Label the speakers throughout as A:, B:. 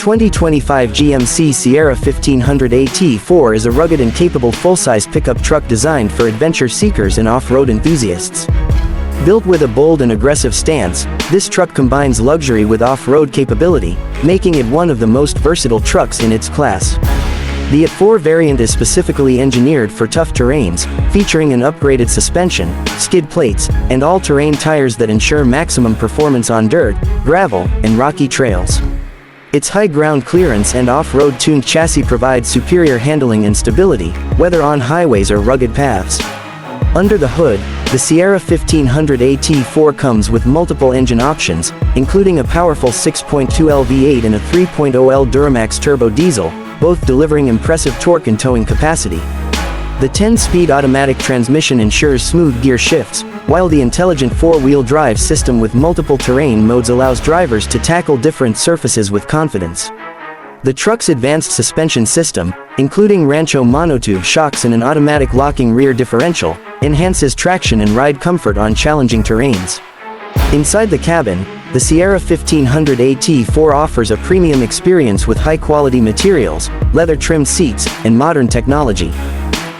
A: 2025 GMC Sierra 1500 AT4 is a rugged and capable full-size pickup truck designed for adventure seekers and off-road enthusiasts. Built with a bold and aggressive stance, this truck combines luxury with off-road capability, making it one of the most versatile trucks in its class. The AT4 variant is specifically engineered for tough terrains, featuring an upgraded suspension, skid plates, and all-terrain tires that ensure maximum performance on dirt, gravel, and rocky trails. Its high ground clearance and off-road tuned chassis provide superior handling and stability, whether on highways or rugged paths. Under the hood, the Sierra 1500 AT4 comes with multiple engine options, including a powerful 6.2L V8 and a 3.0L Duramax turbo diesel, both delivering impressive torque and towing capacity. The 10-speed automatic transmission ensures smooth gear shifts, while the intelligent four-wheel drive system with multiple terrain modes allows drivers to tackle different surfaces with confidence. The truck's advanced suspension system, including Rancho monotube shocks and an automatic locking rear differential, enhances traction and ride comfort on challenging terrains. Inside the cabin, the Sierra 1500 AT4 offers a premium experience with high-quality materials, leather-trimmed seats, and modern technology.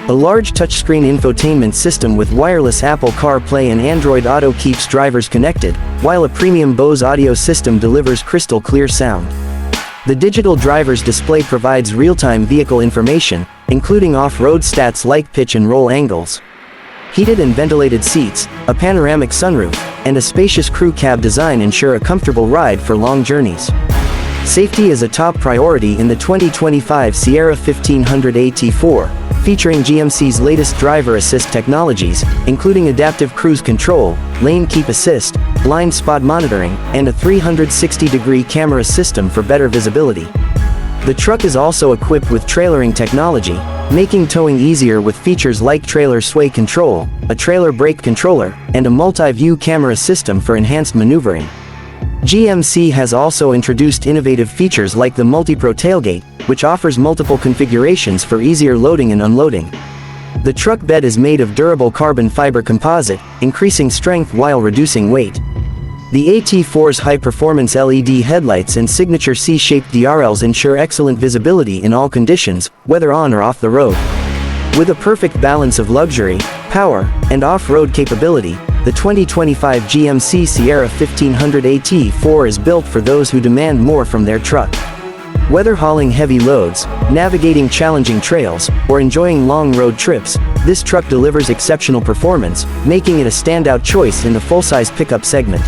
A: A large touchscreen infotainment system with wireless Apple CarPlay and Android Auto keeps drivers connected, while a premium Bose audio system delivers crystal-clear sound. The digital driver's display provides real-time vehicle information, including off-road stats like pitch and roll angles. Heated and ventilated seats, a panoramic sunroof, and a spacious crew cab design ensure a comfortable ride for long journeys. Safety is a top priority in the 2025 Sierra 1500 AT4, featuring GMC's latest driver assist technologies, including adaptive cruise control, lane keep assist, blind spot monitoring, and a 360-degree camera system for better visibility. The truck is also equipped with trailering technology, making towing easier with features like trailer sway control, a trailer brake controller, and a multi-view camera system for enhanced maneuvering. GMC has also introduced innovative features like the MultiPro tailgate, which offers multiple configurations for easier loading and unloading. The truck bed is made of durable carbon fiber composite, increasing strength while reducing weight. The AT4's high-performance LED headlights and signature C-shaped DRLs ensure excellent visibility in all conditions, whether on or off the road. With a perfect balance of luxury, power, and off-road capability, the 2025 GMC Sierra 1500 AT4 is built for those who demand more from their truck. Whether hauling heavy loads, navigating challenging trails, or enjoying long road trips, this truck delivers exceptional performance, making it a standout choice in the full-size pickup segment.